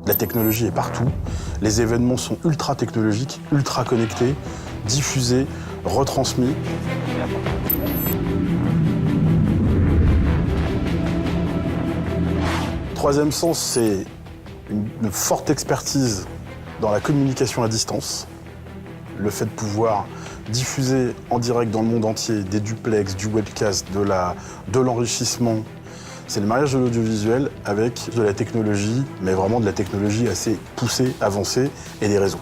La technologie est partout. Les événements sont ultra technologiques, ultra connectés, diffusés, retransmis. Troisième sens, c'est une forte expertise dans la communication à distance. Le fait de pouvoir diffuser en direct dans le monde entier des duplex, du webcast, de l'enrichissement. C'est le mariage de l'audiovisuel avec de la technologie, mais vraiment de la technologie assez poussée, avancée, et des réseaux.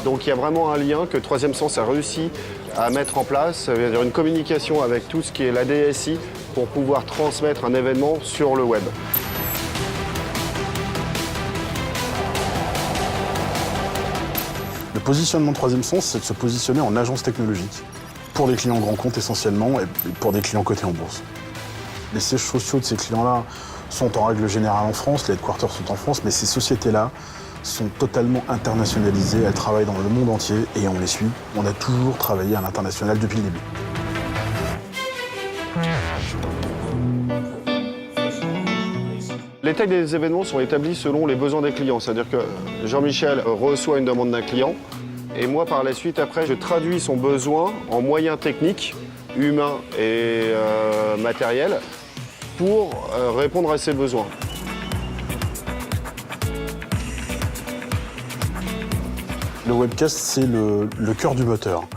Donc il y a vraiment un lien que Troisième Sens a réussi à mettre en place, c'est-à-dire une communication avec tout ce qui est la DSI pour pouvoir transmettre un événement sur le web. Le positionnement de Troisième Sens, c'est de se positionner en agence technologique, pour des clients grands comptes essentiellement, et pour des clients cotés en bourse. Les sièges sociaux de ces clients-là sont en règle générale en France, les headquarters sont en France, mais ces sociétés-là sont totalement internationalisées, elles travaillent dans le monde entier et on les suit. On a toujours travaillé à l'international depuis le début. Les tailles des événements sont établies selon les besoins des clients, c'est-à-dire que Jean-Michel reçoit une demande d'un client et moi par la suite après je traduis son besoin en moyens techniques, humains et matériels pour répondre à ses besoins. Le webcast, c'est le cœur du moteur.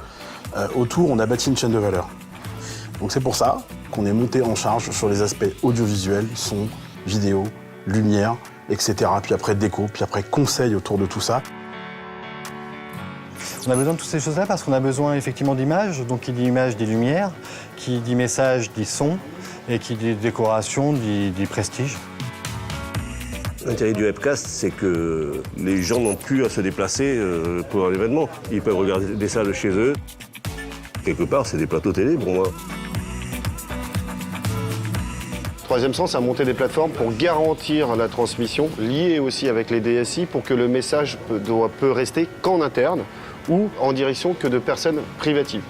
Autour, on a bâti une chaîne de valeur. Donc c'est pour ça qu'on est monté en charge sur les aspects audiovisuels, son, vidéo, lumière, etc. Puis après déco, puis après conseil autour de tout ça. On a besoin de toutes ces choses-là parce qu'on a besoin effectivement d'images. Donc qui dit image dit lumière, qui dit message dit son, et qui dit décoration dit prestige. L'intérêt du webcast, c'est que les gens n'ont plus à se déplacer pour un événement. Ils peuvent regarder ça de chez eux. Quelque part, c'est des plateaux télé pour moi. Troisième Sens a monté des plateformes pour garantir la transmission, liée aussi avec les DSI, pour que le message peut rester qu'en interne ou en direction que de personnes privatives.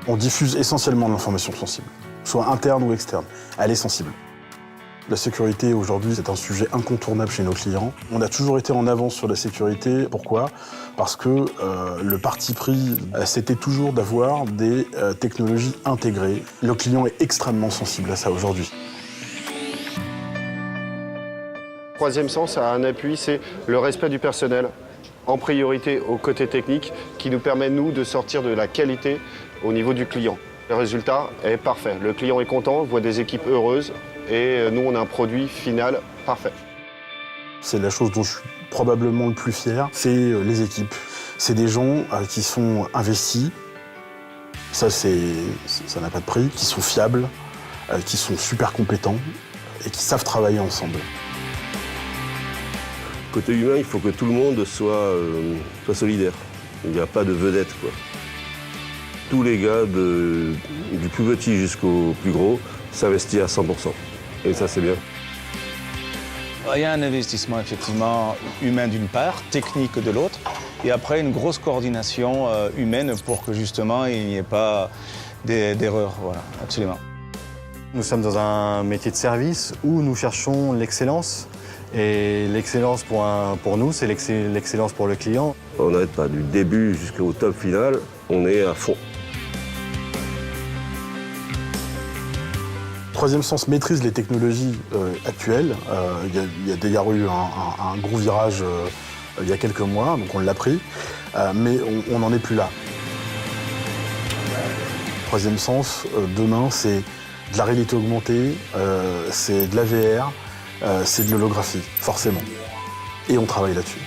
On diffuse essentiellement de l'information sensible, soit interne ou externe. Elle est sensible. La sécurité, aujourd'hui, c'est un sujet incontournable chez nos clients. On a toujours été en avance sur la sécurité. Pourquoi ? Parce que le parti pris, c'était toujours d'avoir des technologies intégrées. Le client est extrêmement sensible à ça aujourd'hui. Troisième Sens a un appui, c'est le respect du personnel, en priorité au côté technique, qui nous permet, nous, de sortir de la qualité au niveau du client. Le résultat est parfait. Le client est content, voit des équipes heureuses, et nous, on a un produit final parfait. C'est la chose dont je suis probablement le plus fier, c'est les équipes. C'est des gens qui sont investis, ça n'a pas de prix, qui sont fiables, qui sont super compétents et qui savent travailler ensemble. Côté humain, il faut que tout le monde soit solidaire. Il n'y a pas de vedette, quoi. Tous les gars, du plus petit jusqu'au plus gros, s'investissent à 100%. Et ça, c'est bien. Il y a un investissement effectivement humain d'une part, technique de l'autre, et après une grosse coordination humaine pour que justement il n'y ait pas d'erreurs. Voilà, absolument. Nous sommes dans un métier de service où nous cherchons l'excellence. Et l'excellence pour nous, c'est l'excellence pour le client. On n'arrête pas, du début jusqu'au top final, on est à fond. Troisième Sens maîtrise les technologies actuelles. Il y a d'ailleurs eu un gros virage il y a quelques mois, donc on l'a pris, mais on n'en est plus là. Troisième Sens, demain, c'est de la réalité augmentée, c'est de la VR, c'est de l'holographie, forcément. Et on travaille là-dessus.